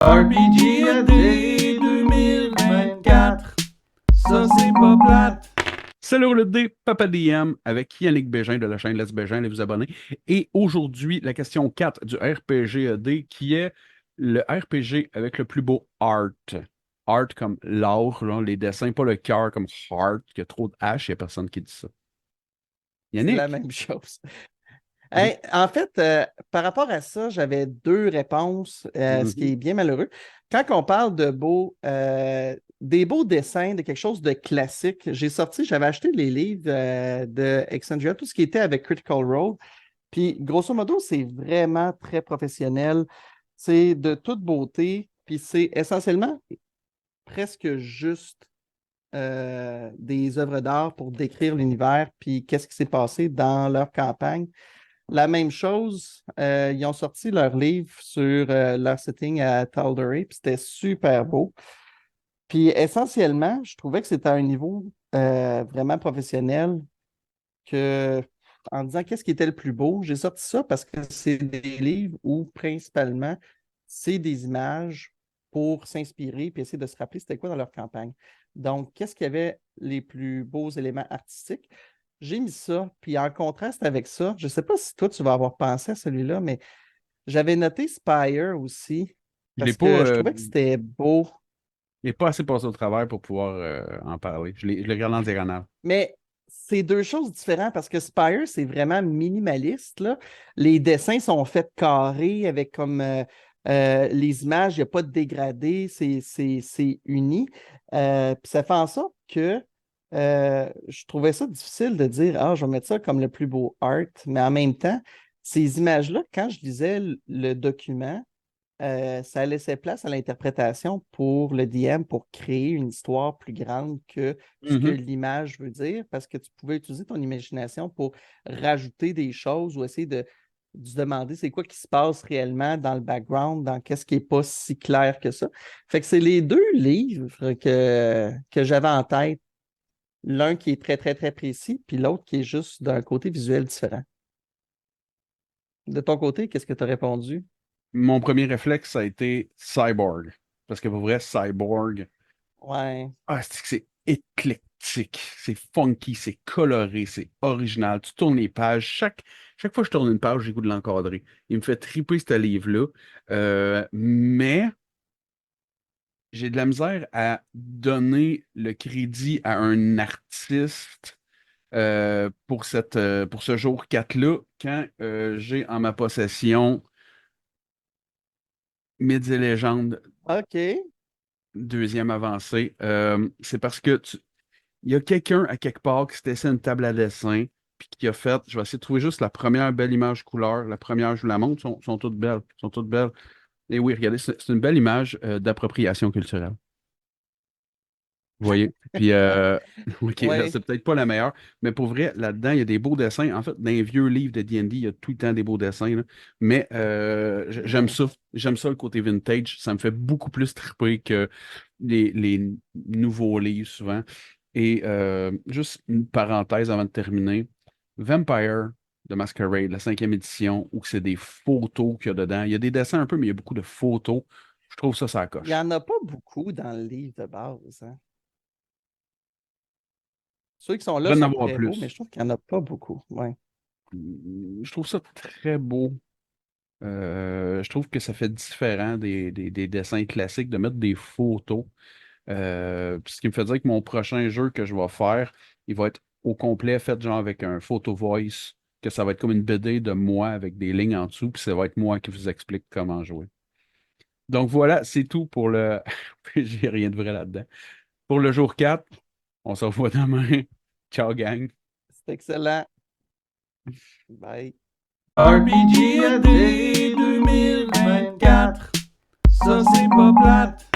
RPGAD 2024, ça c'est pas plate. C'est l'heure le dé Papa DM avec Yannick Bégin de la chaîne Let's Bégin, allez vous abonner. Et aujourd'hui, la question 4 du RPGAD qui est le RPG avec le plus beau art. Art comme l'art, genre, les dessins, pas le cœur comme heart, qui a trop de H, il n'y a personne qui dit ça. C'est la Yannick? même chose. Oui. Hey, en fait, par rapport à ça, j'avais deux réponses, ce qui Mhm. est bien malheureux. Quand on parle de des beaux dessins, de quelque chose de classique, j'avais acheté les livres de Exandria, tout ce qui était avec Critical Role. Puis, grosso modo, c'est vraiment très professionnel. C'est de toute beauté. Puis, c'est essentiellement presque juste des œuvres d'art pour décrire l'univers, puis qu'est-ce qui s'est passé dans leur campagne. La même chose, ils ont sorti leur livre sur leur setting à Tal'Dorei, puis c'était super beau. Puis essentiellement, je trouvais que c'était à un niveau vraiment professionnel que, en disant qu'est-ce qui était le plus beau, j'ai sorti ça parce que c'est des livres où principalement c'est des images pour s'inspirer puis essayer de se rappeler c'était quoi dans leur campagne. Donc, qu'est-ce qu'il y avait les plus beaux éléments artistiques? J'ai mis ça, puis en contraste avec ça, je ne sais pas si toi tu vas avoir pensé à celui-là, mais j'avais noté Spire aussi Je l'ai parce pas, que je trouvais que c'était beau. je l'ai pas assez passé au travers pour pouvoir en parler. Je l'ai regardé en diagonale. Mais c'est deux choses différentes parce que Spire, c'est vraiment minimaliste, là. Les dessins sont faits carrés avec comme les images, il n'y a pas de dégradé, c'est uni. Puis ça fait en sorte que je trouvais ça difficile de dire, ah, je vais mettre ça comme le plus beau art, mais en même temps, ces images-là, quand je lisais le document, ça laissait place à l'interprétation pour le DM pour créer une histoire plus grande que ce que Mhm. l'image veut dire, parce que tu pouvais utiliser ton imagination pour rajouter des choses ou essayer de se demander c'est quoi qui se passe réellement dans le background, dans qu'est-ce qui n'est pas si clair que ça. Fait que c'est les deux livres que j'avais en tête. L'un qui est très, très, très précis, puis l'autre qui est juste d'un côté visuel différent. De ton côté, qu'est-ce que tu as répondu? Mon premier réflexe, ça a été Cyborg. Parce que pour vrai, Cyborg, Ouais. c'est que c'est éclectique, c'est funky, c'est coloré, c'est original. Tu tournes les pages. Chaque fois que je tourne une page, j'ai goût de l'encadrer. Il me fait triper ce livre-là. Mais j'ai de la misère à donner le crédit à un artiste pour ce jour 4-là quand j'ai en ma possession Myths et légendes, OK. deuxième avancée. C'est parce que il y a quelqu'un à quelque part qui s'était assis à une table à dessin, puis qui a fait, je vais essayer de trouver juste la première belle image couleur, la première, je vous la montre, sont toutes belles, sont toutes belles. Et oui, regardez, c'est une belle image d'appropriation culturelle. Vous voyez? Puis, OK, Ouais. c'est peut-être pas la meilleure, mais pour vrai, là-dedans, il y a des beaux dessins. En fait, dans les vieux livres de D&D, il y a tout le temps des beaux dessins, là. Mais j'aime Ouais. ça. J'aime ça, le côté vintage. Ça me fait beaucoup plus triper que les nouveaux livres, souvent. Et juste une parenthèse avant de terminer. Vampire de Masquerade, la cinquième édition, où c'est des photos qu'il y a dedans. Il y a des dessins un peu, mais il y a beaucoup de photos. Je trouve ça, ça Il n'y coche. en a pas beaucoup dans le livre de base, hein. Ceux qui sont Il là va en sont avoir très beaux, mais plus. je trouve qu'il n'y en a pas beaucoup. Ouais. Je trouve ça très beau. Je trouve que ça fait différent des dessins classiques de mettre des photos. Ce qui me fait dire que mon prochain jeu que je vais faire, il va être au complet fait genre avec un photo voice, que ça va être comme une BD de moi avec des lignes en dessous, puis ça va être moi qui vous explique comment jouer. Donc voilà, c'est tout pour le. J'ai rien de vrai là-dedans. Pour le jour 4, on se revoit demain. Ciao, gang. C'est excellent. Bye. RPGAD 2024, ça c'est pas plate.